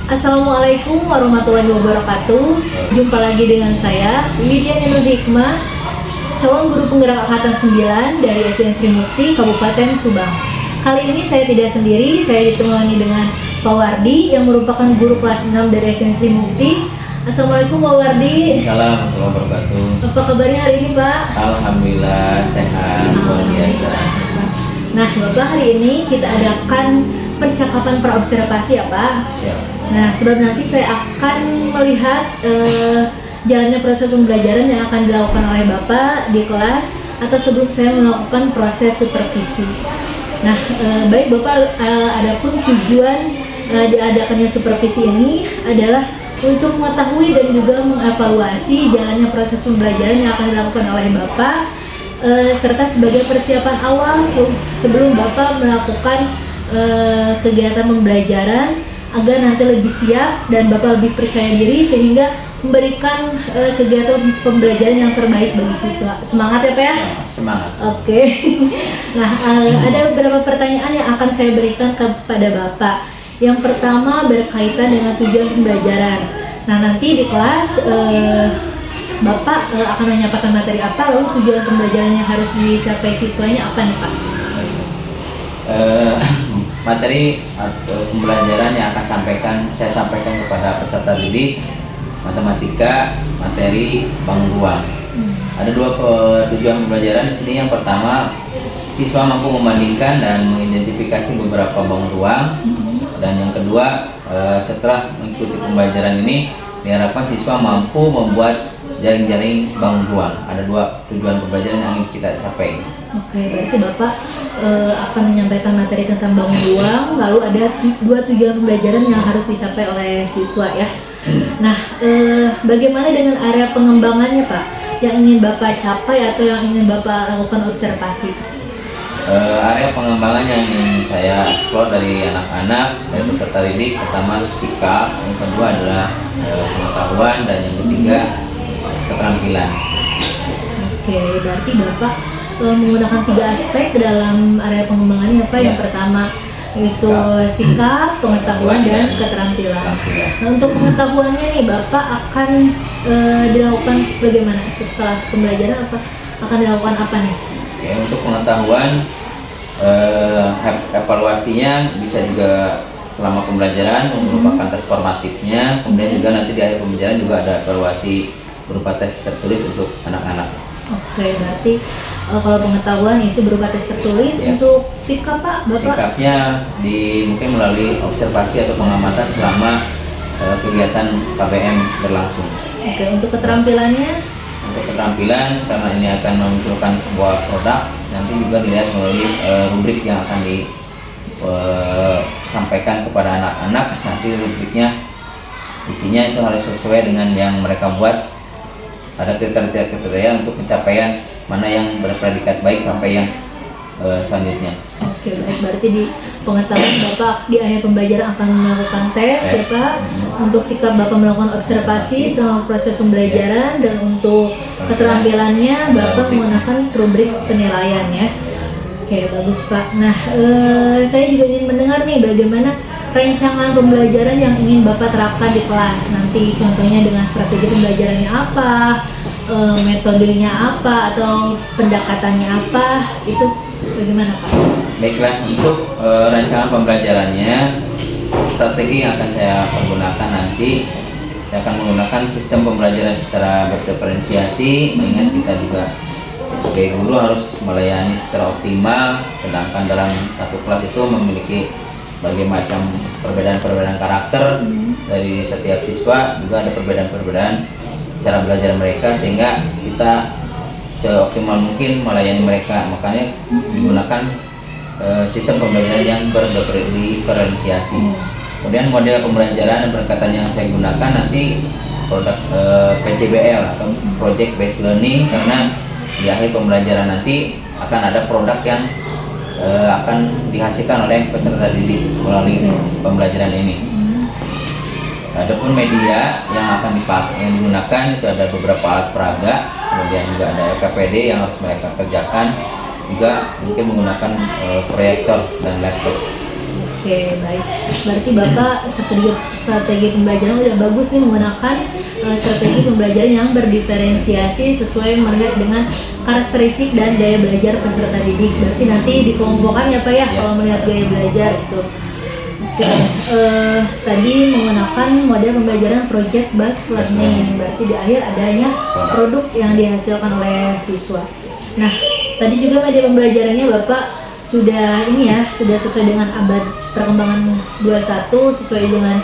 Assalamualaikum warahmatullahi wabarakatuh. Jumpa lagi dengan saya, Lydia Nur Hikmah, calon guru penggerak angkatan 9 dari SDN Sri Mukti, Kabupaten Subang. Kali ini saya tidak sendiri, saya ditemani dengan Pak Wardi yang merupakan guru kelas 6 dari SDN Sri Mukti. Assalamualaikum Pak Wardi. Assalamualaikum warahmatullahi wabarakatuh. Apa kabarnya hari ini Pak? Alhamdulillah sehat, luar biasa. Nah Bapak, hari ini kita adakan percakapan praobservasi ya Pak. Siap. Nah, sebab nanti saya akan melihat jalannya proses pembelajaran yang akan dilakukan oleh Bapak di kelas atau sebelum saya melakukan proses supervisi. Nah, baik Bapak, adapun tujuan diadakannya supervisi ini adalah untuk mengetahui dan juga mengevaluasi jalannya proses pembelajaran yang akan dilakukan oleh Bapak serta sebagai persiapan awal sebelum Bapak melakukan kegiatan pembelajaran agar nanti lebih siap dan Bapak lebih percaya diri sehingga memberikan kegiatan pembelajaran yang terbaik bagi siswa. Semangat ya Pak ya? Semangat. Oke. Nah, ada beberapa pertanyaan yang akan saya berikan kepada Bapak. Yang pertama berkaitan dengan tujuan pembelajaran. Nah, nanti di kelas Bapak akan menyampaikan materi apa, lalu tujuan pembelajaran yang harus dicapai siswanya apa nih Pak? Materi atau pembelajaran yang saya sampaikan kepada peserta didik matematika materi bangun ruang. Ada dua tujuan pembelajaran di sini. Yang pertama, siswa mampu membandingkan dan mengidentifikasi beberapa bangun ruang. Dan yang kedua, setelah mengikuti pembelajaran ini diharapkan siswa mampu membuat jaring-jaring bangun ruang. Ada dua tujuan pembelajaran yang ingin kita capai. Oke, berarti Bapak akan menyampaikan materi tentang bangun ruang, lalu ada dua tujuan pembelajaran yang harus dicapai oleh siswa ya. Nah, bagaimana dengan area pengembangannya Pak? Yang ingin Bapak capai atau yang ingin Bapak lakukan observasi? Area pengembangan yang ingin saya eksplor dari anak-anak, dari peserta didik, pertama sikap, yang kedua adalah pengetahuan, dan yang ketiga keterampilan. Oke, berarti Bapak menggunakan 3 aspek dalam area pengembangannya Pak. Yang pertama itu sikap, pengetahuan, dan keterampilan. Nah, untuk pengetahuannya nih Bapak akan dilakukan bagaimana setelah pembelajaran, akan dilakukan apa nih? Oke, untuk pengetahuan evaluasinya bisa juga selama pembelajaran merupakan tes formatifnya, kemudian juga nanti di akhir pembelajaran juga ada evaluasi berupa tes tertulis untuk anak-anak. Oke, berarti kalau pengetahuan itu berupa tes tertulis. Ya. Untuk sikap Pak, Bapak? Sikapnya mungkin melalui observasi atau pengamatan selama kegiatan KBM berlangsung. Oke, untuk keterampilannya? Untuk keterampilan, karena ini akan memunculkan sebuah produk, nanti juga dilihat melalui rubrik yang akan disampaikan kepada anak-anak. Nanti rubriknya isinya itu harus sesuai dengan yang mereka buat. Ada kriteria untuk pencapaian mana yang berpredikat baik sampai yang selanjutnya. Oke, baik. Berarti di pengetahuan Bapak di akhir pembelajaran akan melakukan tes ya Pak. Untuk sikap Bapak melakukan observasi selama proses pembelajaran, dan untuk keterampilannya Bapak menggunakan rubrik penilaian ya. Oke, bagus Pak. Nah, saya juga ingin mendengar nih bagaimana rancangan pembelajaran yang ingin Bapak terapkan di kelas. Nanti contohnya dengan strategi pembelajarannya apa, metodenya apa, atau pendekatannya apa, itu bagaimana Pak? Baiklah, untuk rancangan pembelajarannya, strategi yang akan saya pergunakan nanti, saya akan menggunakan sistem pembelajaran secara berdiferensiasi, mengingat kita juga sebagai guru harus melayani secara optimal, sedangkan dalam satu kelas itu memiliki berbagai macam perbedaan karakter dari setiap siswa, juga ada perbedaan cara belajar mereka, sehingga kita seoptimal mungkin melayani mereka. Makanya digunakan sistem pembelajaran yang berdiferensiasi. Kemudian model pembelajaran dan pendekatan yang saya gunakan nanti produk PJBL atau Project Based Learning, karena di akhir pembelajaran nanti akan ada produk yang akan dihasilkan oleh peserta didik melalui pembelajaran ini. Adapun media yang akan yang digunakan itu ada beberapa alat peraga, kemudian juga ada LKPD yang harus mereka kerjakan, juga mungkin menggunakan proyektor dan laptop. Oke, baik. Berarti Bapak strategi pembelajaran udah bagus nih, menggunakan strategi pembelajaran yang berdiferensiasi sesuai melihat dengan karakteristik dan gaya belajar peserta didik. Berarti nanti dikelompokkan ya Pak ya, kalau melihat gaya belajar itu. Oke, tadi menggunakan model pembelajaran project based learning. Berarti di akhir adanya produk yang dihasilkan oleh siswa. Nah, tadi juga media pembelajarannya Bapak sudah ini ya, sudah sesuai dengan abad perkembangan 21, sesuai dengan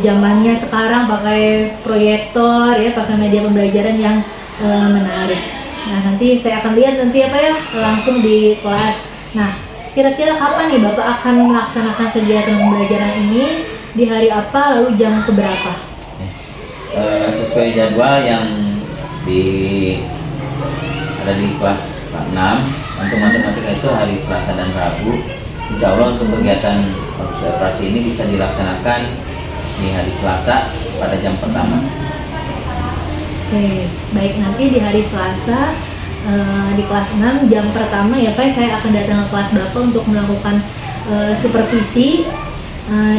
zamannya sekarang, pakai proyektor ya, pakai media pembelajaran yang menarik. Nah, nanti saya akan lihat nanti apa ya, langsung di kelas. Nah, kira-kira kapan nih Bapak akan melaksanakan kegiatan pembelajaran ini, di hari apa, lalu jam keberapa? Sesuai jadwal yang ada di kelas 6. Untuk matematika itu hari Selasa dan Rabu. Insya Allah untuk kegiatan observasi ini bisa dilaksanakan di hari Selasa pada jam pertama. Oke, baik, nanti di hari Selasa di kelas 6 jam pertama ya Pak, saya akan datang ke kelas Bapak untuk melakukan supervisi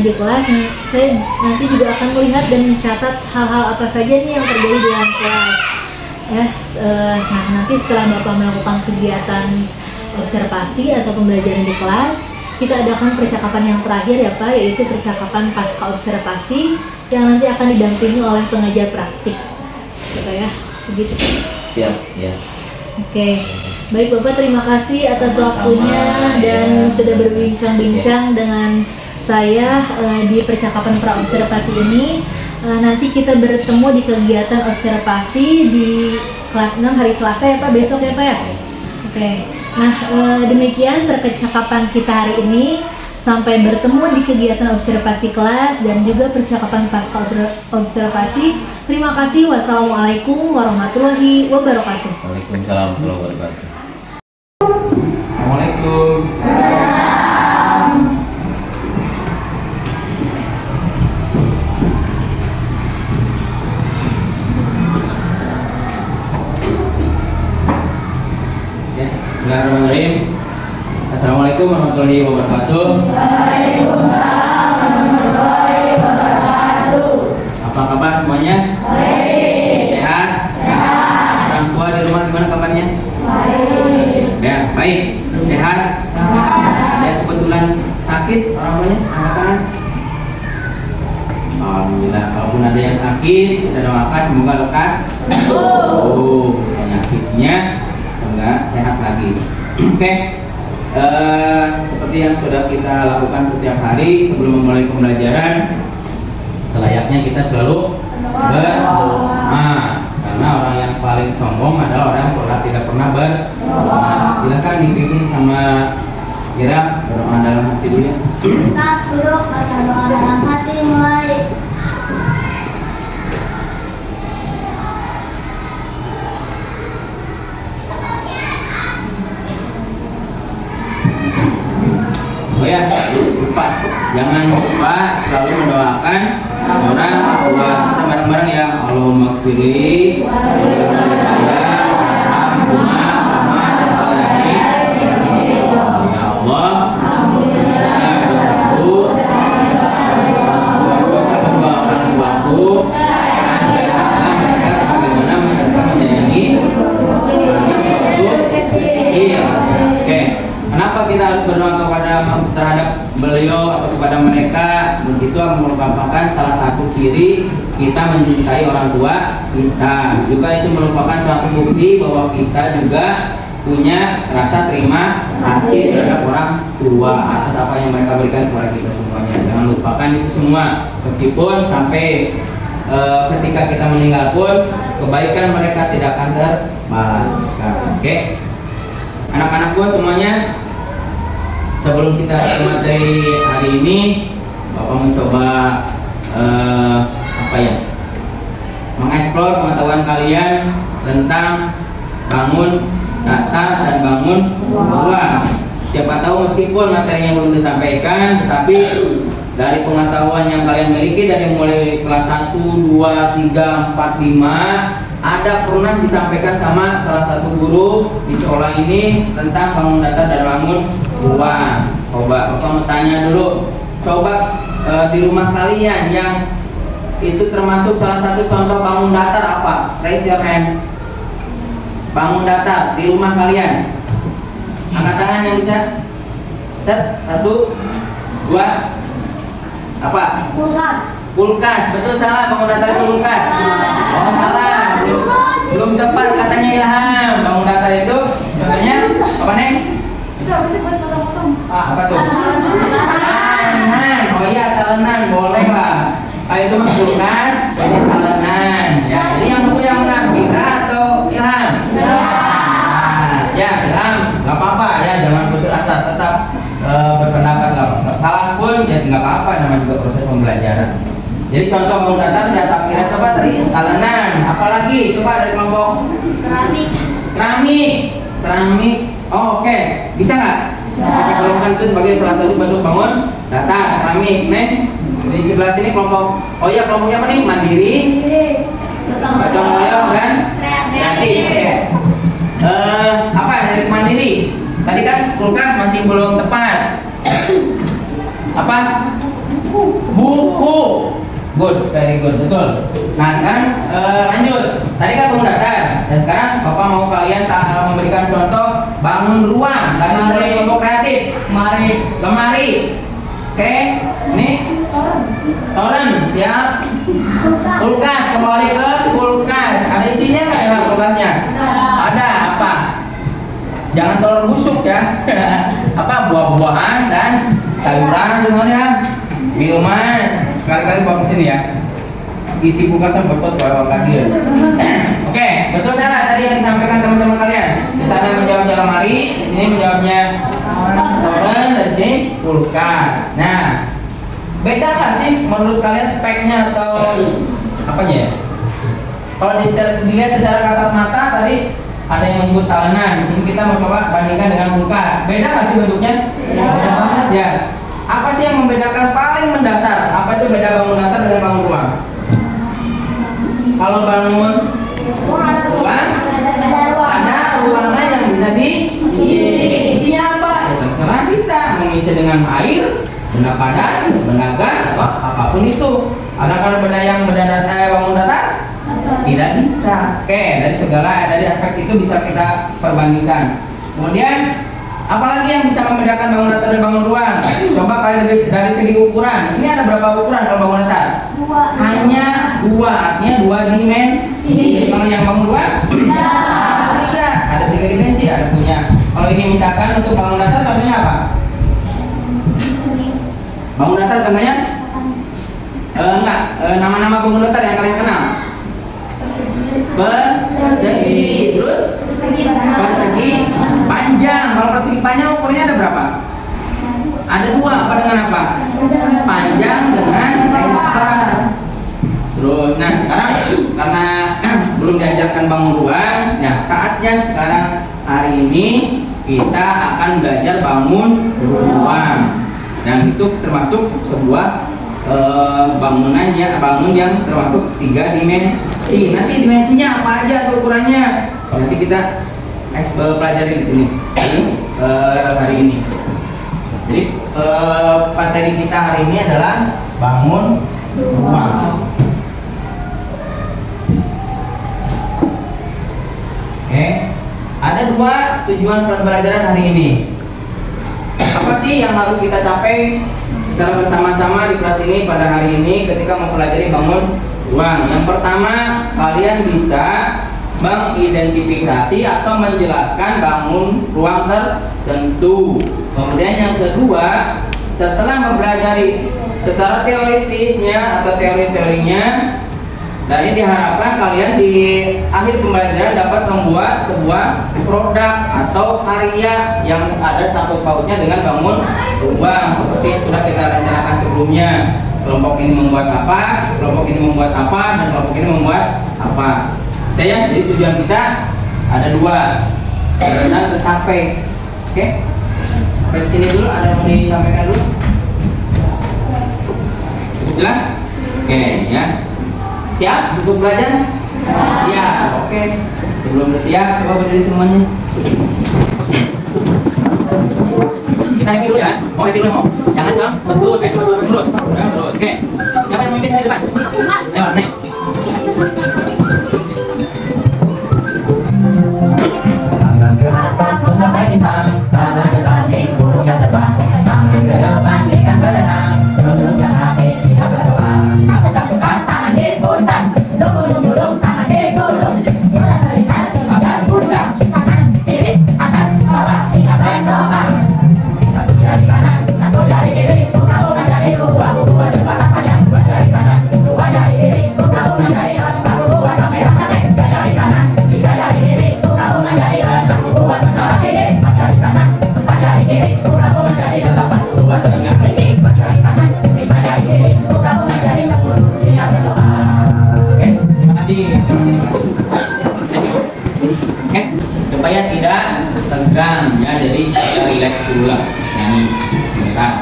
di kelas. Saya nanti juga akan melihat dan mencatat hal-hal apa saja nih yang terjadi di dalam kelas. Ya, nah nanti setelah Bapak melakukan kegiatan observasi atau pembelajaran di kelas, kita adakan percakapan yang terakhir ya Pak, yaitu percakapan pasca observasi yang nanti akan didampingi oleh pengajar praktik. Gitu ya, begitu. Siap, ya. Oke, baik Bapak, terima kasih atas waktunya dan sudah berbincang-bincang dengan saya di percakapan pra-observasi ini. Nanti kita bertemu di kegiatan observasi di kelas 6 hari Selasa ya Pak, besok ya Pak ya? Oke, nah demikian percakapan kita hari ini. Sampai bertemu di kegiatan observasi kelas dan juga percakapan pasca observasi. Terima kasih. Wassalamualaikum warahmatullahi wabarakatuh. Waalaikumsalam warahmatullahi wabarakatuh. Assalamualaikum. Bismillahirrahmanirrahim. Assalamualaikum warahmatullahi wabarakatuh. Waalaikumsalam warahmatullahi wabarakatuh. Apa kabar semuanya? Baik. Sehat? Sehat. Orang tua di rumah gimana kabarnya? Baik. Ya, baik. Sehat? Ada yang kebetulan sakit orang tuanya? Angkat tangan. Alhamdulillah. Kalaupun ada yang sakit, kita doakan semoga lekas penyakitnya, semoga sehat lagi. Oke. Seperti yang sudah kita lakukan setiap hari sebelum memulai pembelajaran, selayaknya kita selalu berdoa, karena orang yang paling sombong adalah orang yang tidak pernah berdoa. Silakan dipimpin sama Ira berdoa dalam hati dulu ya. Kita duduk baca doa dalam hati, mulai. Oh ya, lupa, jangan lupa selalu mendoakan orang tua kita bareng-bareng ya. Allahumma gfirli Kenapa kita harus berdoa terhadap beliau atau kepada mereka? Itu merupakan salah satu ciri kita mencintai orang tua kita. Juga itu merupakan suatu bukti bahwa kita juga punya rasa terima kasih terhadap orang tua atas apa yang mereka berikan kepada kita semuanya. Jangan lupakan itu semua. Meskipun sampai ketika kita meninggal pun kebaikan mereka tidak akan terbalas. Oke. Anak-anakku semuanya, sebelum kita ke materi hari ini, Bapak mencoba mengeksplor pengetahuan kalian tentang bangun datar dan bangun ruang. Siapa tahu meskipun materinya belum disampaikan, tetapi dari pengetahuan yang kalian miliki dari mulai kelas 1, 2, 3, 4, 5 ada pernah disampaikan sama salah satu guru di sekolah ini tentang bangun datar dan bangun ruang. Coba Bapak mau tanya dulu, coba di rumah kalian yang itu termasuk salah satu contoh bangun datar apa? Raise your hand. Bangun datar di rumah kalian. Angkat tangan yang bisa. Set, 1, 2. Apa? Kulkas. Kulkas. Betul salah, bangun datar itu kulkas. Oh salah. Belum tepat katanya Ilham. Bangun datar itu contohnya apa Neng? Itu apa sih buat potong-potong? Apa tuh? Talenan. Oh iya talenan, boleh lah. Itu mah kulkas, ini talenan. Ya, ini yang betul yang mana? Kira atau Ilham? Ya, Ilham, nggak apa-apa ya, jangan putus asa, tetap berpendapat nggak salah pun ya nggak apa-apa, namanya juga proses pembelajaran. Jadi contoh bangun datar ya Sapira apa tadi? Talenan. Apalagi? Coba dari kelompok Keramik. keramik. Oh oke. Bisa nggak? Kita golongkan itu sebagai salah satu bentuk bangun datar keramik. Neng, di sebelah sini kelompok. Oh iya kelompoknya apa nih? Mandiri, gotong royong dan kreatif. Oke. Apa dari mandiri? Tadi kan kulkas masih belum tepat. Apa? Buku. Good, very good, betul. Nah sekarang lanjut. Tadi kan bangun datar. Dan sekarang Bapak mau kalian memberikan contoh bangun ruang dari mulai kelompok kreatif. Lemari. Oke, ini toren, siap. Kulkas, kembali ke kulkas. Ada isinya nggak ya kulkasnya? Ada apa? Jangan telur busuk ya. Apa buah-buahan dan sayuran semuanya. Minuman. Kali-kali bawa ke sini ya. Isi kulkasnya betot bawa lagi ya. Oke, betul salah tadi yang disampaikan teman-teman kalian. Di sana menjawabnya lemari, di sini menjawabnya toren, dari sini kulkas. Nah, beda nggak sih menurut kalian speknya atau apanya ya? Kalau dilihat secara kasat mata tadi ada yang menyebut talenan. Di sini kita mencoba bandingkan dengan kulkas. Beda nggak sih bentuknya? Beda banget ya. Apa sih yang membedakan paling mendasar? Apa itu beda bangun datar dengan bangun ruang? Kalau bangun ruang, ada ruangan yang bisa diisi. Isinya apa? Ya terserah kita mengisi dengan air, benda padat, benda gas, atau apapun itu. Ada kalau benda yang bangun datar? Tidak bisa. Oke, dari aspek itu bisa kita perbandingkan. Kemudian apalagi yang bisa membedakan bangun datar dan bangun ruang? Coba kalian dari segi ukuran. Ini ada berapa ukuran kalau bangun datar? Hanya 2, artinya 2 dimensi. Kalau yang bangun ruang? Ada 3 dimensi, ada punya. Kalau ini misalkan untuk bangun datar contohnya apa? Bangun datar contohnya? Enggak, nama-nama bangun datar yang kalian kenal. Persegi, terus persegi panjang. Kalau persegi panjang ukurnya ada berapa? Ada 2, apa dengan apa? Panjang dengan lebar. Terus, nah sekarang karena belum diajarkan bangun ruang, nah saatnya sekarang hari ini kita akan belajar bangun ruang. Dan itu termasuk sebuah bangun yang termasuk 3 dimensi. Nanti dimensinya apa aja ukurannya? Nanti kita pelajari di sini hari ini. Jadi materi kita hari ini adalah bangun ruang. Oke, ada 2 tujuan pembelajaran hari ini. Apa sih yang harus kita capai secara bersama-sama di kelas ini pada hari ini ketika mempelajari bangun ruang? Yang pertama, kalian bisa mengidentifikasi atau menjelaskan bangun ruang tertentu. Kemudian yang kedua, setelah mempelajari secara teoritisnya atau teori-teorinya, dan ini diharapkan kalian di akhir pembelajaran dapat membuat sebuah produk atau karya yang ada sangkut pautnya dengan bangun ruang seperti yang sudah kita rencanakan sebelumnya. Kelompok ini membuat apa, kelompok ini membuat apa, dan kelompok ini membuat apa. Jadi tujuan kita ada 2 dan tercapai. Oke, sampai sini dulu. Ada yang mau disampaikan dulu? Jelas? Oke ya. Siap untuk belajar? Siap. Oke. Sebelum siap, coba berdiri semuanya. Kita happy dulu ya. Mau happy dulu mau? Jangan cong. Betul. Betul. Oke. Siapa yang memimpin dari depan? Ayo, naik. Tangan ke atas menggapai bintang, tangan ke samping burung yang terbang, tangan ke depan ikan berenang, duduk yang rapih siap berdoa. Aku takutkan tangan diputar, dukung tangan digulung, mulai melihat tangan pundak, tangan kiri atas bawah siap berdoa. Satu jari kanan, satu jari kiri, gabungan jari dua cepat panjang, dua jari kanan, dua jari kiri, gabungan jari empat, buat kamera capek, tiga jari kanan, tiga jari kiri, gabungan jari enam, buat menara gede, empat jari kanan, empat jari kiri, gabungan jari delapan, buat telinga kelinci, empat jari kanan, lima jari kiri, gabungan jari 10, siap berdoa. Oke, terima kasih. Oke, supaya tidak tegang ya, jadi kita relax dulu lah. Nyanyi sebentar.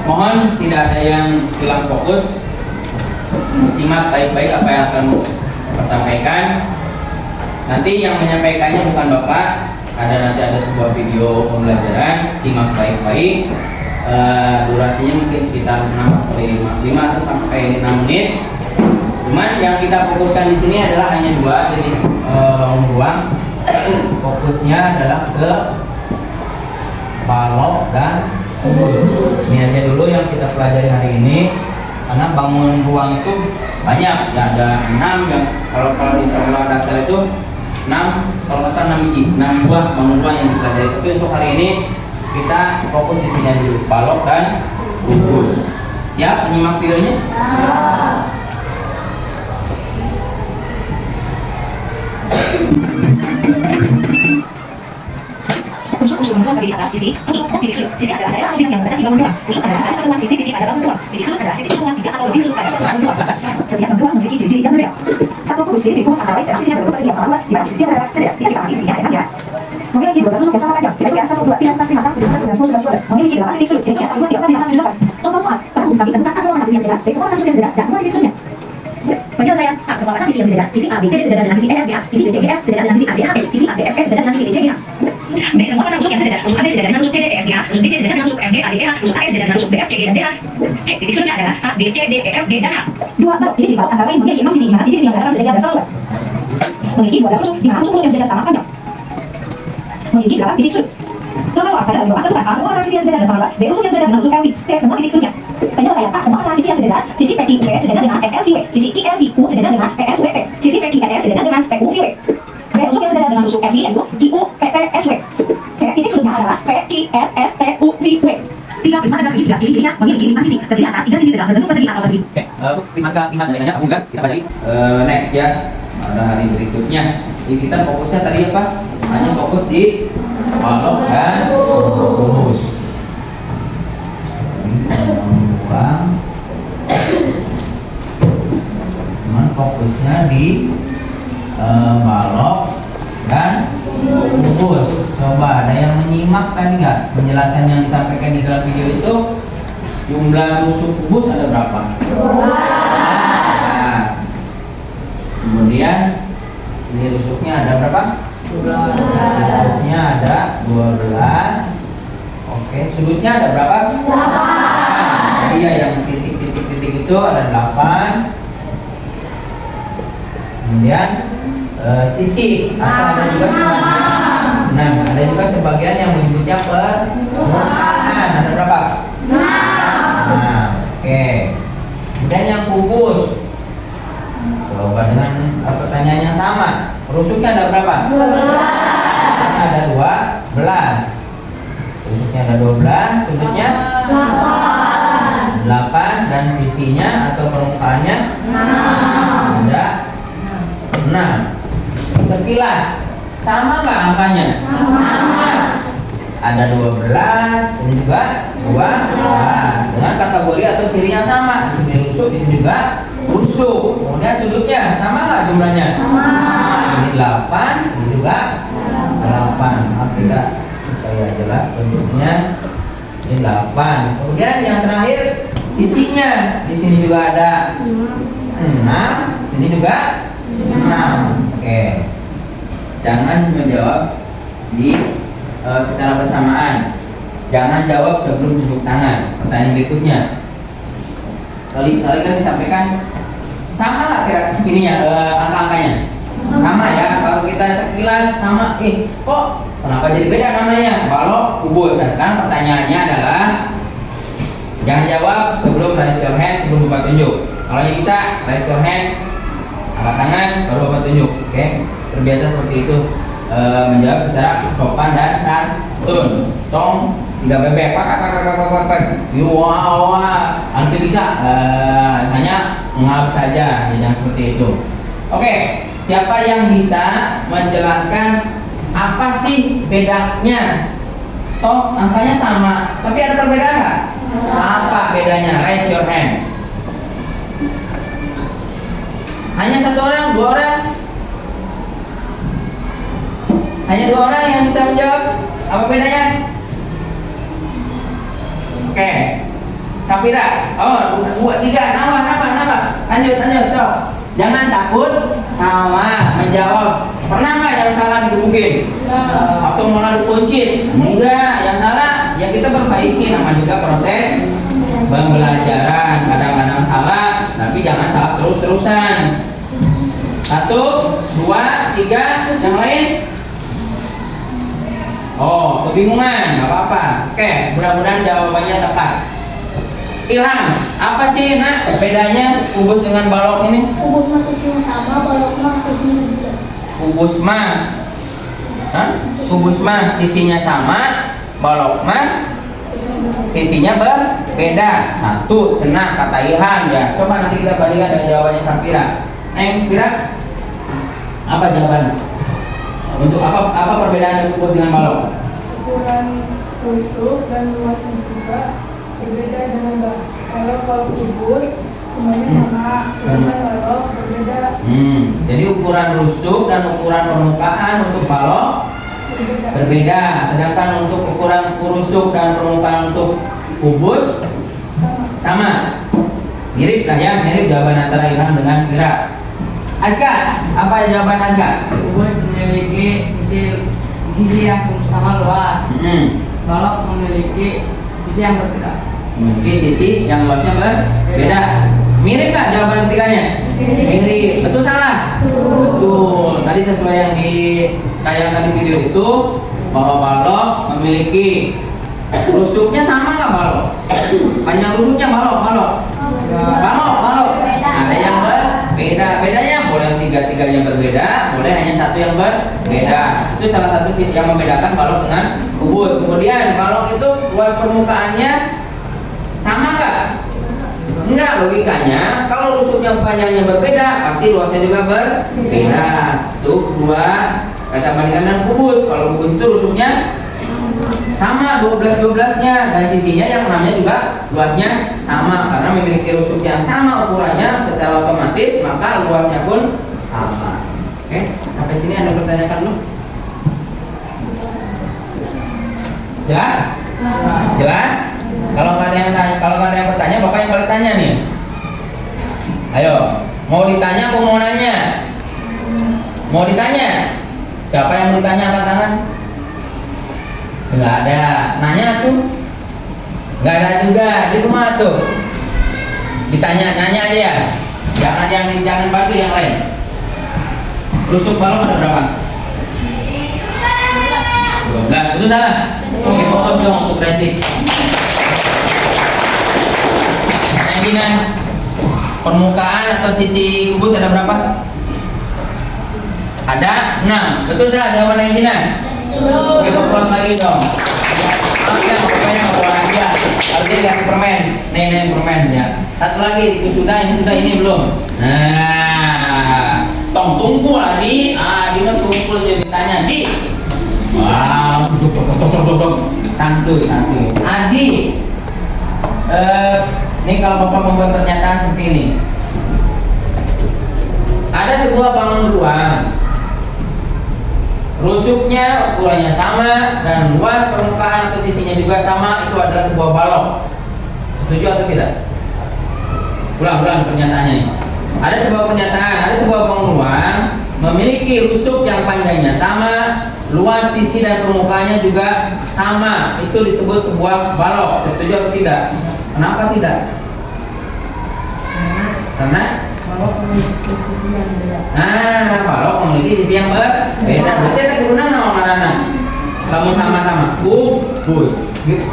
Mohon tidak ada yang hilang fokus. Simak baik-baik apa yang akan Bapak sampaikan. Nanti yang menyampaikannya bukan Bapak. Nanti ada sebuah video pembelajaran. Simak baik-baik. Durasinya mungkin sekitar 5 atau sampai 6 menit. Cuman yang kita fokuskan di sini adalah hanya dua jenis bangun ruang. Fokusnya adalah ke balok dan kubus. Ini aja dulu yang kita pelajari hari ini. Karena bangun ruang itu banyak, ya ada 6 yang kalau di sekolah dasar itu 6, kalau nggak salah 6 biji, 6 buah bangun ruang yang dipelajari. Tapi untuk hari ini kita fokus di sini dulu, balok dan kubus. Siap menyimak videonya? Rusuk bangun ruang berdiri atas sisi, rusuk dan titik suluk. Sisi adalah daerah yang membatasi bangun ruang. Rusuk adalah pada satuan sisi pada bangun ruang. Titik suluk adalah titik suluk 3 atau lebih rusuk pada satuan bangun ruang. Setiap bangun ruang memiliki ciri-ciri yang berbeda. Satu kubus jadi kubus antara lain dan sisinya berbentuk persegi yang sama luas. Di mana sisi yang berada jika ditambah isinya dengan kira. Memiliki 12 rusuk yang sama panjang. Kira-kira 1, 2, 3, 4, 5, 6, 7, 8, 9, 10, 11, 12. Memiliki 8 titik suluk. Kira-kira 1, 2, 3, 4, 5, 6, 7, 8. Contoh soal. Pada kubus kami temukan A semua masuk sisi yang sejajar, B semua masuk sisi yang sejajar, dan semua titik suluknya. Penyelesaian A semua pasang sisi yang sejajar. Sisi A B C D sejajar dengan sisi E F G A. Sisi B C G F sejajar dengan sisi A D H E. Sisi A B F E sejajar dengan sisi D C G H. B semua pasang rusuk yang sejajar. Rusuk A B sejajar dengan rusuk C D E F G A. Rusuk B C sejajar dengan rusuk F G A D E H. Rusuk A E sejajar dengan rusuk B F C G dan D H. C titik suluknya adalah A B C D E F G dan H. Dua balok ciri-ciri balok antara lain memiliki 6 sisi, di mana sisi yang berada sejajar dan sama luas. Memiliki 12 rusuk, di mana rusuk yang sejajar sama panjang. Memiliki 8 titik suluk. Contoh soal pada doa tentukan A semua pasang sisi yang sejajar dan sama luas. B rusuk yang sejajar dengan rusuk L V. C semua titik suluknya. Penyelesaian A semua pasang sisi yang sejajar. Sisi P Q W sejajar dengan S L V W. Sisi Q L V U sejajar dengan P S W P. Sisi P Q L S sejajar dengan P U V W. B rusuk yang sejajar dengan rusuk L V N U Q U P T S W. C titik suluknya adalah P Q R S T U V W. Tiga prisma tegak segitiga ciri-cirinya memiliki 5 sisi, terdiri atas 3 sisi tegak berbentuk persegi atau persegi. Oke, prisma tegak lihat dari nanya, bukan kita pelajari next ya. Pada hari berikutnya. Jadi kita fokusnya tadi apa? Hanya fokus di balok dan kubus. Ruang. Cuman fokusnya di balok dan kubus. Coba ada yang menyimak tadi nggak penjelasan yang disampaikan di dalam video itu? Jumlah rusuk kubus ada berapa? 12. Kemudian ini rusuknya ada berapa? 12. Rusuknya ada 12. Oke, sudutnya ada berapa? 8. Jadi ya yang titik-titik itu ada 8. Kemudian sisi atau ada juga sebagian. Nah, ada juga sebagian yang menyebutnya permukaan. Ada berapa? 6. Nah, oke. Kemudian yang kubus. Coba dengan pertanyaan yang sama. Rusuknya ada berapa? 12. Ada 12. Rusuknya ada 12, sudutnya 8 dan sisinya atau permukaannya 6. Ada 6. Sekilas sama nggak angkanya? Sama. Ada 12, ini juga 12 dengan kategori atau ciri yang sama. Ini rusuk, ini juga rusuk. Kemudian sudutnya sama nggak jumlahnya? Sama. Ini 8, ini juga 8. Maaf tidak supaya jelas bentuknya. Ini 8. Kemudian yang terakhir Sisinya di sini juga ada 6, sini juga 6. Oke. Jangan menjawab di secara bersamaan. Jangan jawab sebelum tepuk tangan. Pertanyaan berikutnya. Kali kan disampaikan sama nggak kira ininya angka-angkanya? Sama ya. Kalau kita sekilas sama, kok kenapa jadi beda namanya? Balok, kubus. Nah, sekarang pertanyaannya adalah jangan jawab sebelum raise your hand, sebelum Bapak tunjuk. Kalau yang bisa raise your hand, angkat tangan, baru Bapak tunjuk. Oke, terbiasa seperti itu. Menjawab secara sopan dan santun. Tong 3 bebek, pak. Wow, nanti bisa. Hanya menghap saja, ya, jangan seperti itu. Oke, siapa yang bisa menjelaskan apa sih bedanya? Toh angkanya sama, tapi ada perbedaan nggak? Apa bedanya? Raise your hand. Hanya 1 orang, 2 orang? Hanya 2 orang yang bisa menjawab. Apa bedanya? Oke, Sapira. Oh, 2, 3. Nambah. Lanjut, sok. Jangan takut sama menjawab. Pernah nggak yang salah digebukin? Atau malah dikuncit? Enggak, yang salah ya kita perbaiki. Nama juga proses pembelajaran. Kadang-kadang salah, tapi jangan salah terus-terusan. 1, 2, 3, yang lain? Oh, kebingungan, nggak apa-apa. Oke, mudah-mudahan jawabannya tepat. Ilham, apa sih nak bedanya kubus dengan balok ini? Kubus mah sisinya sama, balok mah sisinya beda. Kubus mah, kubus mah sisinya sama, balok mah sisinya berbeda. 1, cenah kata Ilham ya. Coba nanti kita bandingkan dengan jawabannya Sapira. Sapira, apa jawabannya? Untuk apa perbedaan kubus dengan balok? Ukuran rusuk dan luasnya juga berbeda dengan balok. Kalau kubus semuanya sama, sedangkan balok berbeda. Jadi ukuran rusuk dan ukuran permukaan untuk balok berbeda. Sedangkan untuk ukuran rusuk dan permukaan untuk kubus sama. Mirip lah ya, mirip jawaban antara Ilham dengan Fira. Aska, apa jawaban Aska? Kubus memiliki sisi yang sama luas. Balok memiliki sisi yang berbeda. Memiliki sisi yang luasnya berbeda. Mirip nggak jawaban ketiganya? Mirip. Betul salah? Betul. Tadi sesuai yang ditayangkan di video itu bahwa balok memiliki rusuknya sama nggak balok? Panjang rusuknya balok. Ada yang berbeda. Bedanya boleh tiga yang berbeda, boleh hanya 1 yang berbeda. Itu salah satu yang membedakan balok dengan kubus. Kemudian balok itu luas permukaannya sama nggak? Enggak, logikanya kalau rusuknya panjangnya berbeda, pasti luasnya juga berbeda. Tuh 2 kata bandingan dengan kubus. Kalau kubus itu rusuknya sama 12-12-nya dan sisinya yang namanya juga luasnya sama karena memiliki rusuk yang sama ukurannya secara otomatis maka luasnya pun sama. Oke, sampai sini Anda pertanyakan dulu. Jelas? Jelas? Kalau nggak ada yang tanya, kalau nggak ada yang bertanya, Bapak yang boleh tanya nih. Ayo, mau ditanya atau mau nanya? Mau ditanya? Siapa yang mau ditanya angkat tangan? Nggak ada. Nanya tuh? Nggak ada juga. Di rumah tuh. Ditanya, nanya aja ya. Jangan bantu yang lain. Rusuk balok ada berapa? 12. Itu salah. Oke, potong dong untuk rating. Yang Gina, permukaan atau sisi kubus ada berapa? Ada 6. Betul salah jawaban yang Gina? Oke, fokus lagi dong. Oke, pokoknya nggak bawa hadiah. Harus dikasih permen. Nih permen ya. Satu lagi, itu sudah, ini belum. Nah, tong tunggu lagi. Dina tumpul sih ditanya di. Wow, santuy. Adi, nih kalau Bapak membuat pernyataan seperti ini. Ada sebuah bangun ruang. Rusuknya ukurannya sama dan luas permukaan atau sisinya juga sama, itu adalah sebuah balok. Setuju atau tidak? Ulang pernyataannya nih. Ada sebuah pernyataan, ada sebuah bangun ruang memiliki rusuk yang panjangnya sama, luas sisi dan permukaannya juga sama. Itu disebut sebuah balok. Setuju atau tidak? Kenapa tidak? Karena balok memiliki sisi yang beda. balok memiliki sisi yang berbeda. Berarti kita guna nama kamu sama-sama kubus. Gitu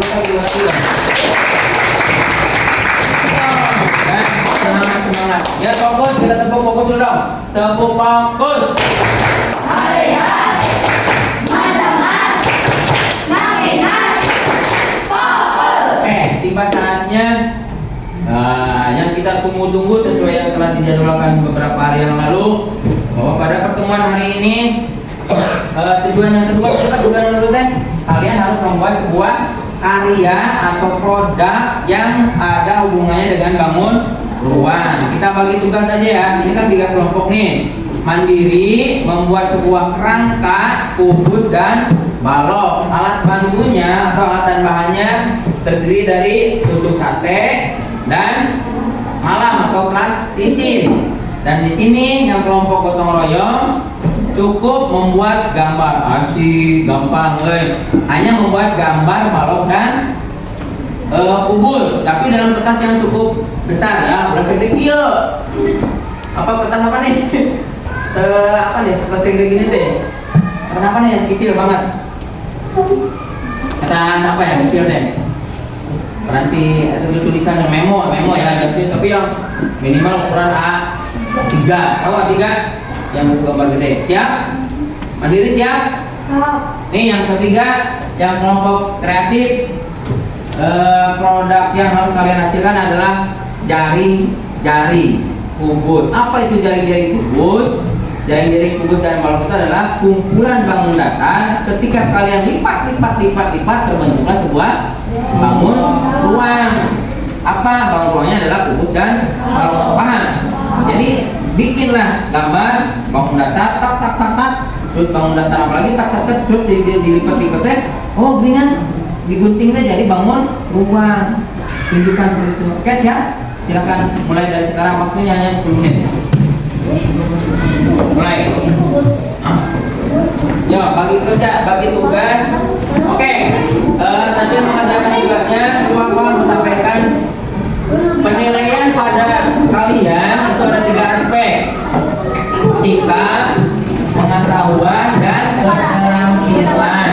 semangat. Ya fokus, kita tepuk fokus dulu dong. Tepuk fokus. Melihat, mendengar, mengingat, fokus. Tiba saatnya yang kita tunggu-tunggu sesuai yang telah dijadwalkan beberapa hari yang lalu, bahwa pada pertemuan hari ini tujuan yang kedua kalian harus membuat sebuah karya atau produk yang ada hubungannya dengan bangun ruang. Kita bagi tugas aja ya. Ini kan 3 kelompok nih. Mandiri membuat sebuah kerangka, kubus dan balok. Alat bantunya atau alat dan bahannya terdiri dari tusuk sate dan malam atau plastisin. Dan di sini yang kelompok gotong royong cukup membuat gambar. Asik, gampang, hanya membuat gambar balok dan kubus, tapi dalam kertas yang cukup besar ya, bersegede kia. Apa kertas apa nih? Kertas segede gini deh. Kertas apa nih yang kecil banget? Kertas apa ya kecil deh? Nanti ada tulisannya memo ya, tapi yang minimal ukuran A3. Tahu A3? Yang buku gambar gede. Siap? Mandiri siap? Nih yang ketiga, yang kelompok kreatif. Produk yang harus kalian hasilkan adalah jaring-jaring kubus. Apa itu jaring-jaring kubus? Jaring-jaring kubus dan balok itu adalah kumpulan bangun datar. Ketika kalian lipat, terbentuklah sebuah bangun ruang. Apa bangun ruangnya adalah kubus dan balok. Paham? Jadi bikinlah gambar bangun datar, tak, terus bangun datar apalagi tak, terus dilipat-lipatnya. Oh, gini kan? Diguntingnya jadi bangun ruang. Tunjukkan seperti itu. Oke, siap? Silakan mulai dari sekarang, waktunya hanya 10 menit. Mulai. Yo, bagi kerja, bagi tugas. Oke. Sambil mengerjakan tugasnya, kawan sampaikan penilaian pada kalian itu ada 3 aspek: sikap, pengetahuan, dan keterampilan.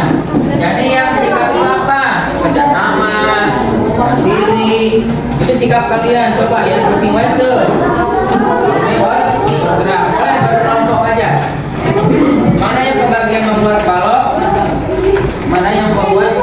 Jadi yang sikap itu apa? Kerjasama, mandiri. Itu sikap kalian. Coba ya, pusing waktu. Gerak, boleh berkelompok aja. Mana yang kebagian membuat balok? Mana yang membuat?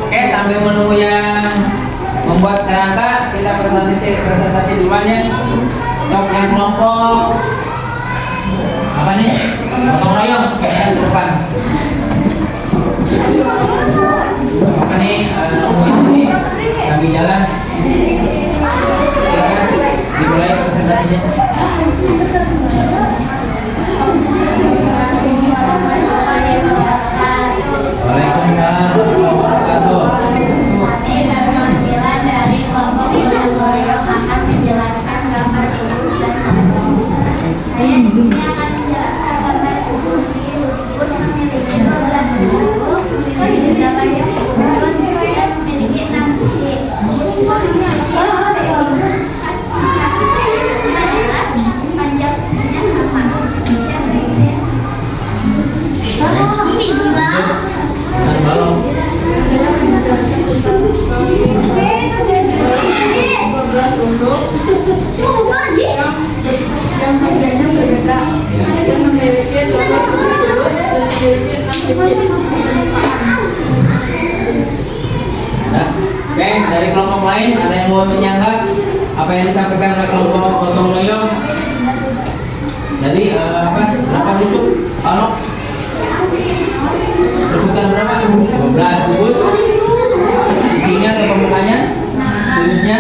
Oke, sambil menunggu yang membuat kerangka, kita presentasi duluan ya. Untuk yang kelompok apa nih? Gotong royong yang depan. Apa nih? Nungguin ini lagi jalan. Silakan dimulai presentasinya. Waalaikumsalam warahmatullahi wabarakatuh. Penampilan dari kelompok gotong royong akan menjelaskan gambar kubus dan sambung. Saya di sini akan menjelaskan gambar kubus. Kubus memiliki 12 bentuk, memiliki 8 sudut dan memiliki 6 sisi. Panjang sisinya sama. Ini bilang Balong. yang hasilnya berbeda dan memiliki 12 sudut dan memiliki 6 sisi. Nah, oke, dari kelompok lain ada yang mau menyanggah apa yang disampaikan oleh kelompok gotong royong? Jadi berapa tusuk? Balok? Sebutan berapa? 12 kubus. Isinya atau pembukanya? Sudutnya?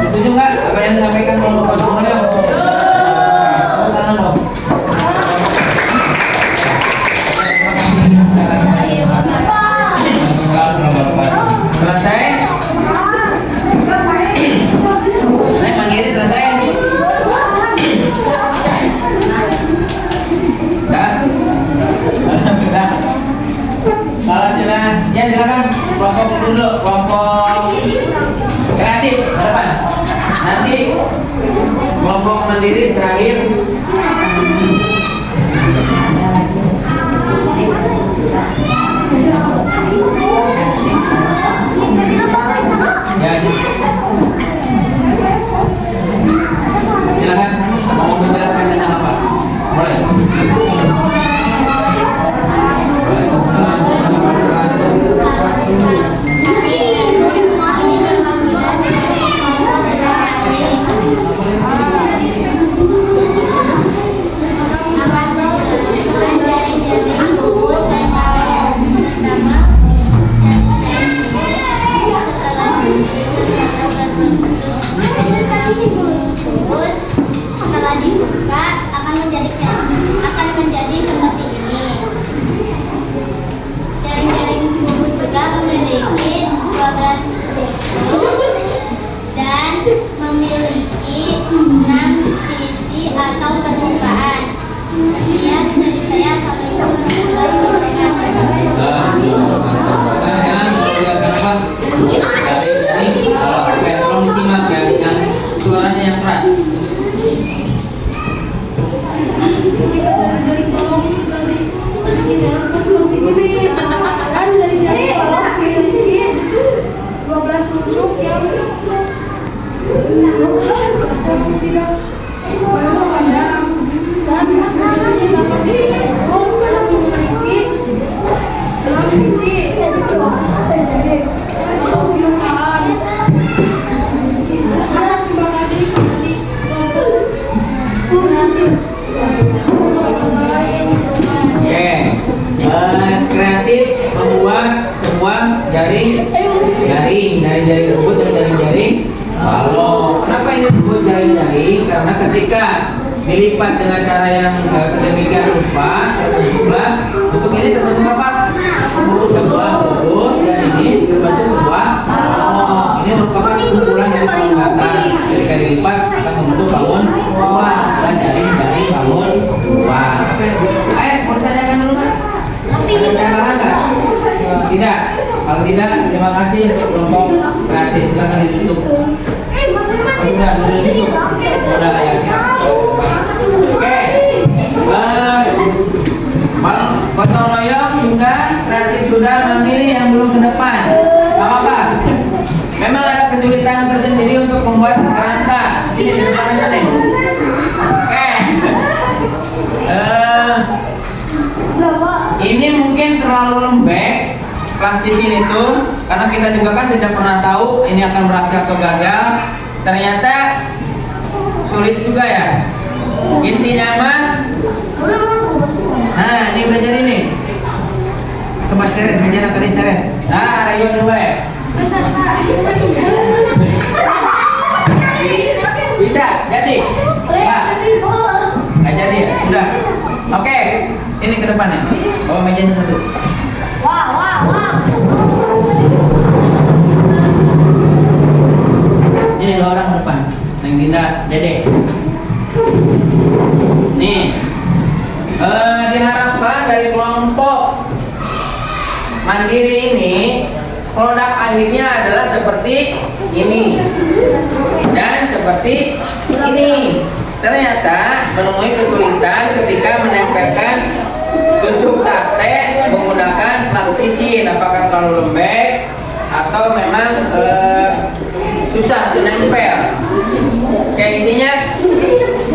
Setuju nggak apa yang disampaikan kelompok gotong royong? Tepuk tangan dong. Selesai? Naik mandiri selesai? Dah? Dah? Kalau sudah, ya silakan kelompok itu dulu, kelompok kreatif ke depan. Nanti kelompok mandiri terakhir. Ya. Silakan mau menjelaskan tentang apa? Mulai. Waalaikumsalam warahmatullahi wabarakatuh. Setelah dibuka akan menjadi seperti ini. Jaring-jaring kubus juga memiliki 12 sudut dan memiliki 6 sisi atau permukaan. Sekian dari saya. Assalamualaikum warahmatullahi wabarakatuh. Tolong disimak ya, yang suaranya yang keras. Kreatif membuat sebuah jaring lembut dan jaring balok. Kenapa ini disebut jaring? Karena ketika dilipat dengan cara yang sedemikian rupa, terbentuklah untuk ini terbentuk apa? Sebuah lembut dan ini terbentuk sebuah balok. Ini merupakan kumpulan dari perlengkapan. Ketika dilipat akan membentuk bangun buah dan jaring bangun buah. Oke, mau ditanyakan dulu kan? Pertanyaan nggak? Tidak. Kalau tidak, terima kasih untuk kelompok kreatif. Silakan ditutup. Sudah ditutup. Sudah ya. Oke. Gotong royong sudah, kreatif sudah, mandiri yang belum ke depan. Apa? Memang ada kesulitan tersendiri untuk membuat kerangka. Sini di depan aja nih. Oke. mungkin terlalu lembek plastisin itu, karena kita juga kan tidak pernah tahu ini akan berhasil atau gagal. Ternyata sulit juga ya. Intinya mah, nah ini udah jadi nih. Coba seret, kerjaan tadi seret. Nah, rayuan dulu ya. Bisa, jadi. Nah, nggak jadi ya? Udah. Oke, ini ke depan ya. Bawa mejanya satu. Ini 2 orang ke depan. Neng Dinda, Dede. Nih, diharapkan dari kelompok mandiri ini produk akhirnya adalah seperti ini dan seperti ini. Ternyata menemui kesulitan ketika menempelkan tusuk sate menggunakan plastisin, apakah terlalu lembek atau memang susah menempel. Kayak intinya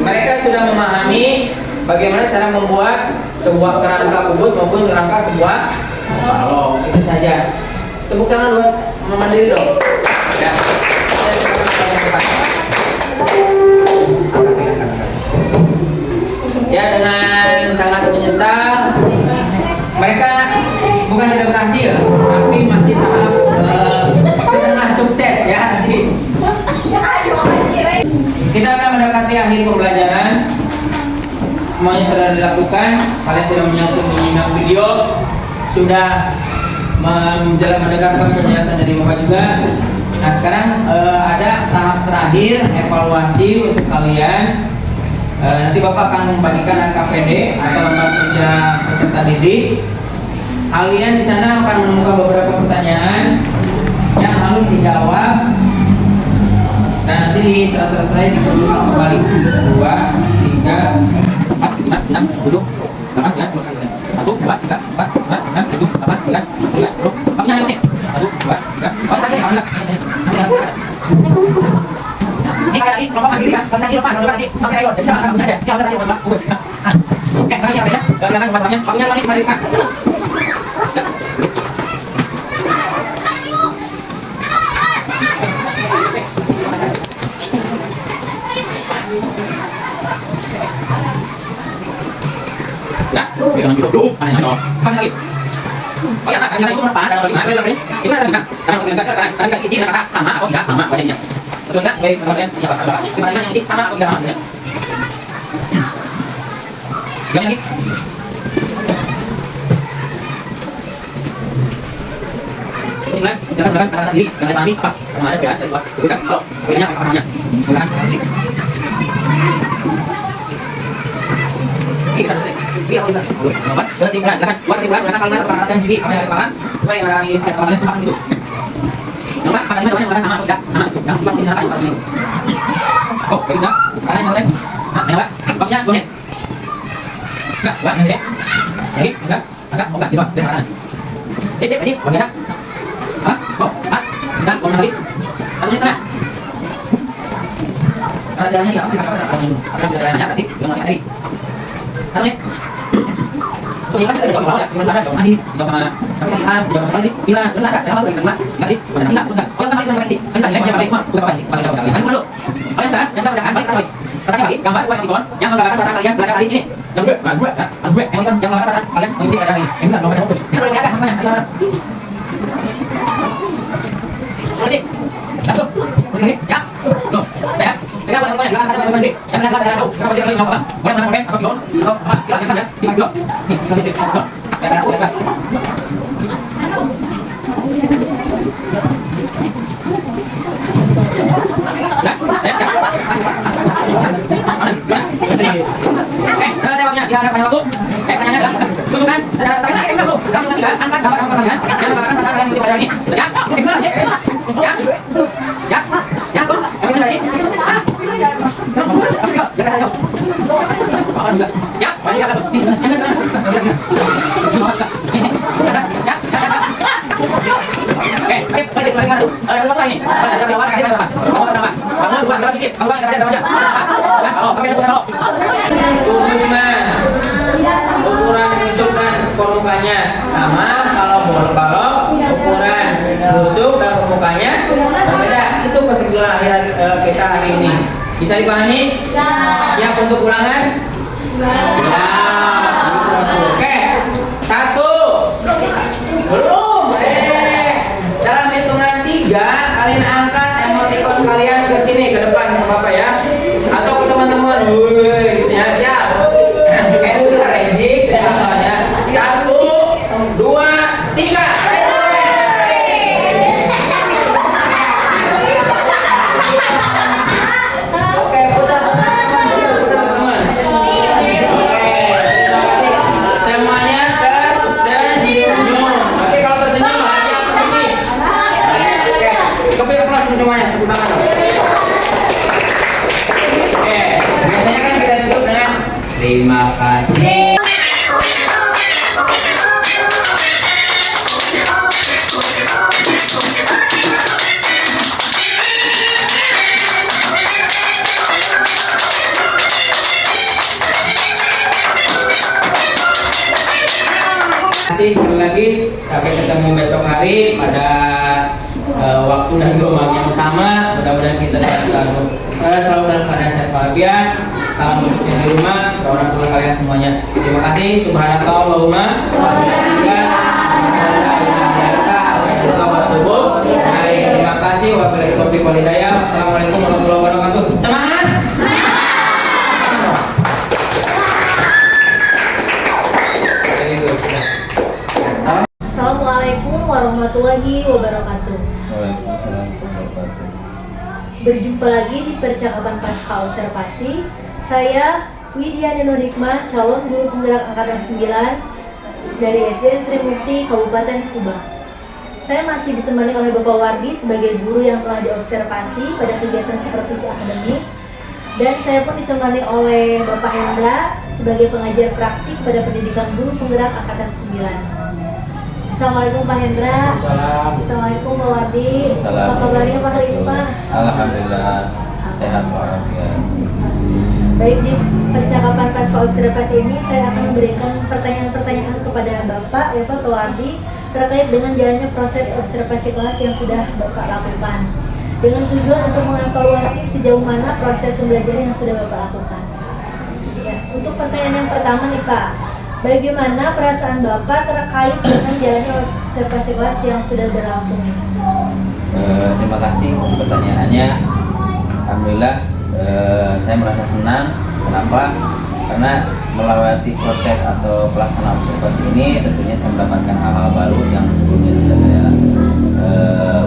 mereka sudah memahami bagaimana cara membuat sebuah kerangka kubus maupun kerangka sebuah balok. Itu saja. Tepuk tangan buat Mama Mandiri dong. Ya. Ya, dengan sangat menyesal mereka bukan tidak berhasil, tapi masih tahap setengah sukses ya. Kita akan mendekati akhir pembelajaran. Semuanya sudah dilakukan. Kalian sudah menyimak video, sudah mendengarkan penjelasan dari Bapak juga. Nah, sekarang ada tahap terakhir evaluasi untuk kalian. Nanti Bapak akan membagikan KPD atau lembar kerja peserta didik. Kalian di sana akan menemukan beberapa pertanyaan yang harus dijawab. Dan nanti setelah selesai dikumpulkan kembali 2, 3, 4, 5, 6, 7, 8, 9, 10, 1, 2, 3, 4, 5, 6, 7, 8, 9, 10, 11, 12. Paknya ini 1, 2, 3. Oh, tadi kalau enggak. Ini kayak ini kelompok mandiri kan, kalau saya di depan, kalau nanti pakai ayo, jadi jangan ya. Ini ada yang bagus. Oke, makasih ya. Silakan kepada paknya mari kan. Nah, pegang gitu dulu. Kan lagi. Oh ya, kan itu berapa? Ada 5 berapa ini? Itu ada kan? Ada isi kata sama atau tidak sama banyaknya. Betul enggak? Baik, kemudian ya Pak. Misalnya yang isi sama atau tidak sama. Gimana lagi? Silakan, jangan menggunakan kata sendiri, jangan dipahami apa sama ada perbedaan dari dua. Berbeda. Kalau bedanya apa namanya? Menggunakan kata sendiri. Ini apa itu? Buat kesimpulan, silakan. Buat kesimpulan menggunakan kalimat perkataan diri apa yang ada kepala supaya mengalami kepala tempat itu. Nomor kalimat menggunakan sama atau tidak? Sama. Yang buat silakan pada ini. Oh, baik sudah. Kalian yang lain. Nah, yang lain. Babnya 2 menit. Enggak, buat nanti deh. Jadi, enggak. Agak enggak gitu. Dari kanan. Sip, ini biasa. Hah? Oh, ah. Bisa, ngomong lagi. 1 menit setengah. Kalau jalannya ya, apa jalannya tadi? Yang masih tadi. Karena itu yang kita jawab ya, gimana jawab tadi, jawab mana, tapi lihat, jawab tadi, bilang, benar tak, apa lagi mas, nggak di, benar tidak, benar, oh yang tadi yang tadi, kita lihat yang balik mah, bukan apa sih, pada jawab kan dulu, oh yang sekarang balik lagi, pertanyaan lagi, gambar sesuai ikon, yang menggambarkan perasaan kalian belajar hari ini, yang dua, yang menggambarkan perasaan kalian mengikuti belajar hari ini, yang benar, nomor 1, yang boleh lihat makanya, berarti, satu, lagi, ya, loh, ya. Saya buat contohnya, silakan kata sendiri. Jangan lihat tahu. Kalau dia lagi melakukan, boleh menang komen atau video atau apa? Silakan ya. Di video. Nih, kita lihat video. Ya, aku biasa. Saya waktunya, dia ada panjang waktu. Pertanyaannya adalah tunjukkan angkat gambar pertanyaan yang menggambarkan masalah yang mengikuti pada ini. Ya, terus, yang lagi. Ya, ukuran tusuk dan formulanya balok, ukuran tusuk dan permukaannya berbeda. Itu kesimpulan akhir kita hari ini. Bisa dipahami? Siap untuk ulangan? Siap. Oke, 1. Belum. Dalam hitungan 3 kalian angkat emoticon kalian ke sini, ke depan, Bapak ya. Atau ke teman-teman. Gitu ya, siap. Kayak udah ready, contohnya. 1, 2, 3. Oke, putar teman. Oke, terima kasih. Semuanya tersenyum. Oke, kalau tersenyum hanya apa sini? Oke, kepilih kelas semuanya, tepuk tangan. Oke, biasanya kan kita tutup dengan terima kasih. Terima kasih sekali lagi, sampai ketemu besok hari pada waktu dan gelombang yang sama. Mudah-mudahan kita selalu dalam keadaan sehat walafiat. Salam untuk yang di rumah, orang tua kalian semuanya. Terima kasih. Subhanakallahumma wa bihamdika. Terima kasih. Wabillahi taufiq wal hidayah. Assalamualaikum warahmatullahi wabarakatuh. Semangat. Assalamualaikum warahmatullahi wabarakatuh. Waalaikumsalam warahmatullahi wabarakatuh. Berjumpa lagi di percakapan pasca observasi. Saya Widya Nur Hikmah, calon guru penggerak angkatan 9 dari SDN Sri Mukti, Kabupaten Subang. Saya masih ditemani oleh Bapak Wardi sebagai guru yang telah diobservasi pada kegiatan supervisi akademik, dan saya pun ditemani oleh Bapak Hendra sebagai pengajar praktik pada pendidikan guru penggerak angkatan 9. Assalamualaikum Pak Hendra. Assalamualaikum Pak Wardi. Apa kabarnya Pak hari ini Pak? Alhamdulillah sehat walafiat. Baik, di percakapan pasca observasi ini saya akan memberikan pertanyaan-pertanyaan kepada Bapak ya Pak Wardi terkait dengan jalannya proses observasi kelas yang sudah Bapak lakukan, dengan tujuan untuk mengevaluasi sejauh mana proses pembelajaran yang sudah Bapak lakukan. Ya, untuk pertanyaan yang pertama nih Pak, bagaimana perasaan Bapak terkait dengan jalannya observasi kelas yang sudah berlangsung ini? Terima kasih untuk pertanyaannya. Alhamdulillah, saya merasa senang. Kenapa? Karena melewati proses atau pelaksanaan observasi ini tentunya saya mendapatkan hal-hal baru yang sebelumnya tidak saya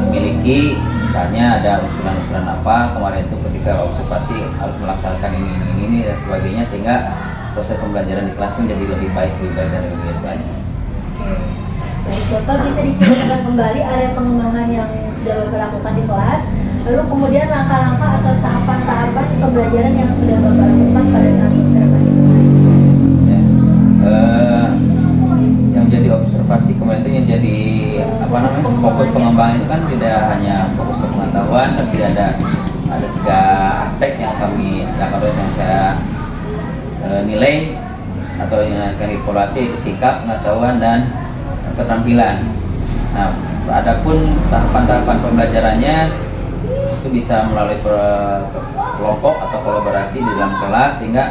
miliki. Misalnya ada usulan-usulan apa kemarin itu ketika observasi harus melaksanakan ini dan sebagainya, sehingga proses pembelajaran di kelas pun jadi lebih baik dan lebih baik. Baik, Bapak bisa diceritakan kembali area pengembangan yang sudah Bapak lakukan di kelas, lalu kemudian langkah-langkah atau tahapan-tahapan pembelajaran yang sudah Bapak lakukan pada saat observasi kemarin. Ya. Yang jadi observasi kemarin itu yang jadi fokus pengembangan itu kan tidak hanya fokus ke pengetahuan, tapi ada 3 aspek yang saya nilai atau yang akan dievaluasi, itu sikap, pengetahuan, dan keterampilan. Nah, adapun tahapan-tahapan pembelajarannya itu bisa melalui kelompok atau kolaborasi di dalam kelas, sehingga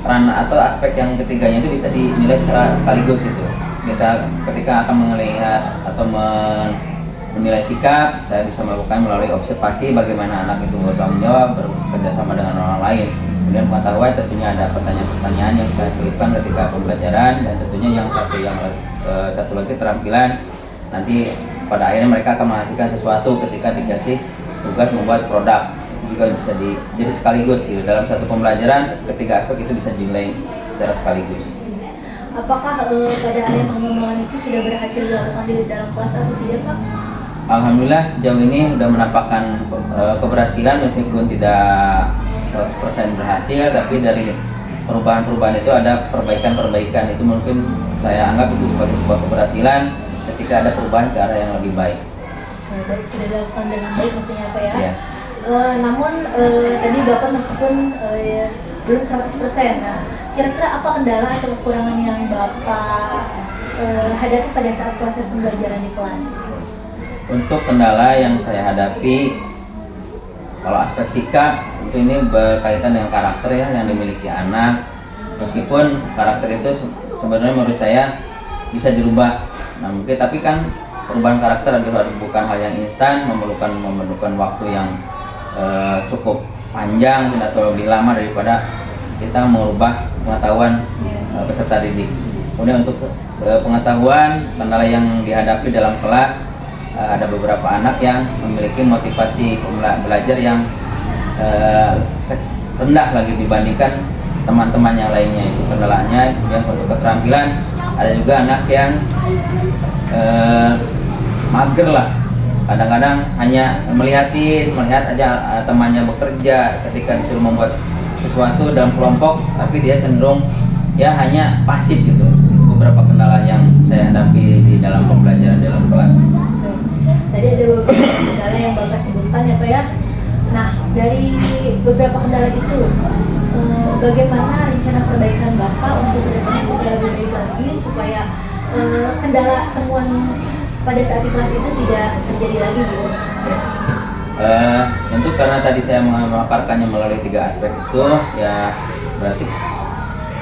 peran atau aspek yang ketiganya itu bisa dinilai sekaligus itu. Kita ketika akan melihat atau menilai sikap, saya bisa melakukan melalui observasi bagaimana anak itu bertanggung jawab, bekerja sama dengan orang lain. Kemudian pengetahuan tentunya ada pertanyaan-pertanyaan yang saya selipkan ketika pembelajaran, dan tentunya yang satu lagi keterampilan. Nanti pada akhirnya mereka akan menghasilkan sesuatu ketika dikasih tugas membuat produk. Itu juga bisa jadi sekaligus gitu. Dalam satu pembelajaran, ketiga aspek itu bisa dinilai secara sekaligus. Apakah pada area pengembangan itu sudah berhasil dilakukan di dalam kelas atau tidak Pak? Alhamdulillah sejauh ini sudah menampakkan keberhasilan, meskipun tidak 100% berhasil, tapi dari perubahan-perubahan itu ada perbaikan-perbaikan. Itu mungkin saya anggap itu sebagai sebuah keberhasilan ketika ada perubahan ke arah yang lebih baik. Baik, sudah dilakukan dengan baik tentunya Pak ya. Ya. Namun tadi Bapak meskipun belum 100%, nah, kira-kira apa kendala atau kekurangan yang Bapak hadapi pada saat proses pembelajaran di kelas? Untuk kendala yang saya hadapi, kalau aspek sikap itu ini berkaitan dengan karakter ya yang dimiliki anak. Meskipun karakter itu sebenarnya menurut saya bisa dirubah. Nah mungkin tapi kan perubahan karakter adalah bukan hal yang instan, memerlukan waktu yang cukup panjang atau lebih lama daripada kita merubah pengetahuan peserta didik. Kemudian untuk pengetahuan kendala yang dihadapi dalam kelas, ada beberapa anak yang memiliki motivasi belajar yang rendah lagi dibandingkan teman-teman yang lainnya, itu kendalanya. Kemudian untuk keterampilan, ada juga anak yang mager lah, kadang-kadang hanya melihat aja temannya bekerja, ketika disuruh membuat sesuatu dalam kelompok tapi dia cenderung ya hanya pasif gitu. Itu beberapa kendala yang saya hadapi di dalam pembelajaran dalam kelas. Tadi ada beberapa kendala yang Bapak sebutkan ya Pak ya. Nah dari beberapa kendala itu, bagaimana rencana perbaikan Bapak untuk kedepannya supaya lebih baik lagi, supaya kendala temuan pada saat di kelas itu tidak terjadi lagi gitu? Tentu karena tadi saya memaparkannya melalui 3 aspek itu, ya berarti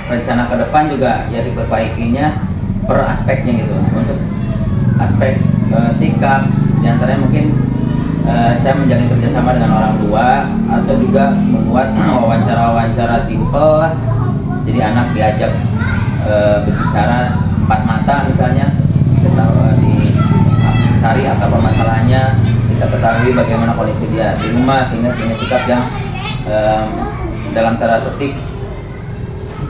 rencana ke depan juga ya diperbaikinya per aspeknya gitu. Untuk aspek sikap, diantaranya mungkin saya menjalin kerjasama dengan orang tua, atau juga membuat wawancara-wawancara simpel lah. Jadi anak diajak berbicara 4 mata misalnya, kita dicari akar permasalahannya, kita ketahui bagaimana kondisi dia di rumah sehingga punya sikap yang dalam tanda petik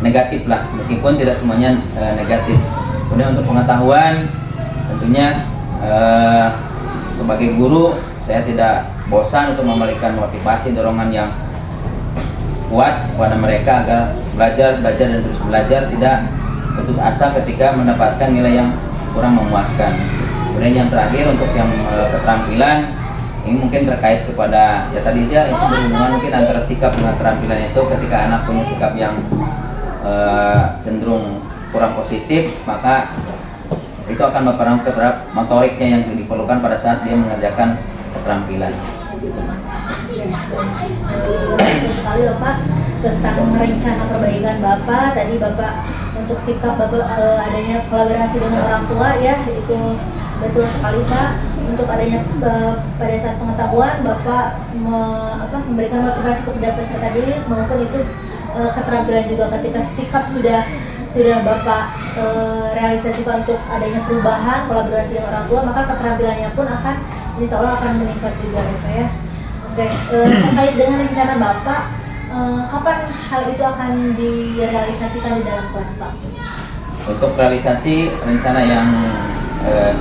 negatif lah, meskipun tidak semuanya negatif. Kemudian untuk pengetahuan, tentunya sebagai guru saya tidak bosan untuk memberikan motivasi, dorongan yang kuat kepada mereka agar belajar dan terus belajar, tidak putus asa ketika mendapatkan nilai yang kurang memuaskan. Kemudian yang terakhir untuk yang keterampilan, ini mungkin terkait kepada ya tadi aja, itu berhubungan mungkin antara sikap dengan keterampilan. Itu ketika anak punya sikap yang cenderung kurang positif, maka itu akan berpengaruh terhadap motoriknya yang diperlukan pada saat dia mengerjakan keterampilan. Sekali Bapak tentang rencana perbaikan Bapak, tadi Bapak untuk sikap Bapak adanya kolaborasi dengan orang tua ya, itu betul sekali Pak. Untuk adanya pada saat pengetahuan Bapak memberikan motivasi kepada peserta didik, maupun itu keterampilan juga ketika sikap sudah Bapak realisasikan untuk adanya perubahan kolaborasi dengan orang tua, maka keterampilannya pun akan insya Allah akan meningkat juga ya Pak ya. Oke, terkait dengan rencana Bapak, kapan hal itu akan direalisasikan di dalam kelas Pak? Untuk realisasi rencana yang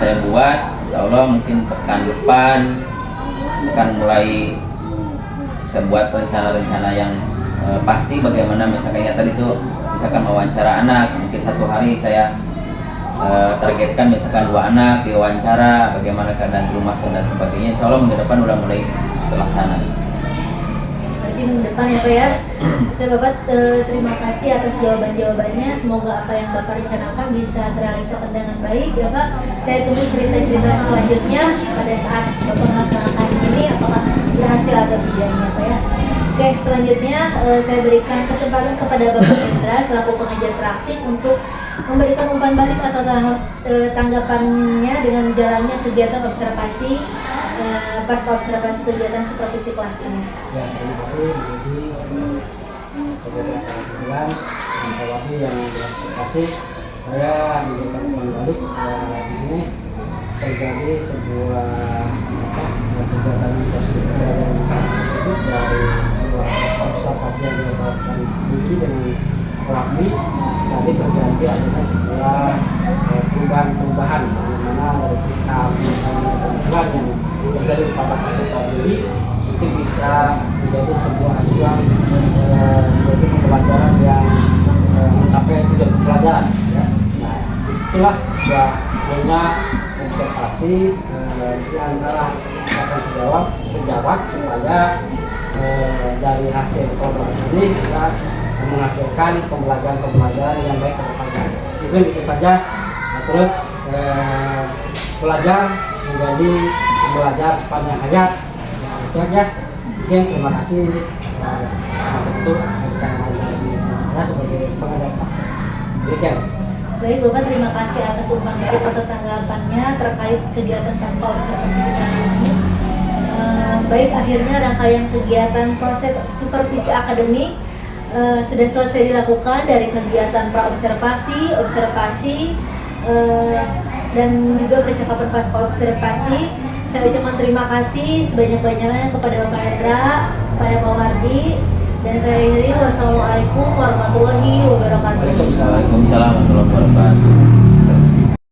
saya buat, insya Allah mungkin pekan depan akan mulai saya buat rencana-rencana yang pasti. Bagaimana misalkan ya tadi tuh, misalkan mewawancara anak, mungkin 1 hari saya targetkan misalkan 2 anak diwawancara, bagaimana keadaan di rumah dan sebagainya. Insya Allah minggu depan udah mulai terlaksana. Berarti minggu depan ya Pak ya. Oke Bapak, terima kasih atas jawaban-jawabannya. Semoga apa yang Bapak rencanakan bisa terrealisasikan dengan baik ya Pak. Saya tunggu cerita-cerita selanjutnya pada saat Bapak melaksanakan ini, apakah berhasil atau tidaknya Pak ya. Oke, selanjutnya saya berikan kesempatan kepada Bapak Hendra selaku pengajar praktik untuk memberikan umpan balik atau tanggapannya dengan jalannya kegiatan observasi pasca observasi kegiatan supervisi kelas ini. Ya, terima kasih menjadi beberapa bulan menjawab yang diobservasi. Saya memberikan umpan balik di sini terjadi sebuah kegiatan positif tersebut dari sebuah observasi yang dilakukan Diki dengan Pelakmi. Tadi terjadi adalah sebuah perubahan bagaimana dari sikap keterampilan yang terjadi pada peserta didik itu bisa menjadi sebuah acuan menjadi pembelajaran yang mencapai tujuan pembelajaran ya. Nah, disitulah sebuah punya observasi di antara akan sejawat supaya dari hasil kolaborasi ini bisa menghasilkan pembelajaran yang baik ke depannya. Mungkin itu saja terus belajar menjadi belajar sepanjang hayat. Ya, itu aja. Mungkin terima kasih salah satu saya sebagai pengajar praktek. Demikian. Baik Bapak, terima kasih atas umpan balik atau tanggapannya terkait kegiatan pasca observasi kita hari ini. Baik, akhirnya rangkaian kegiatan proses supervisi akademik sudah selesai dilakukan dari kegiatan praobservasi, observasi, dan juga percakapan pasca observasi. Saya ucapkan terima kasih sebanyak-banyaknya kepada Bapak Hendra, Pak Mawardi, dan saya akhiri wassalamualaikum warahmatullahi wabarakatuh. Waalaikumsalam warahmatullahi wabarakatuh.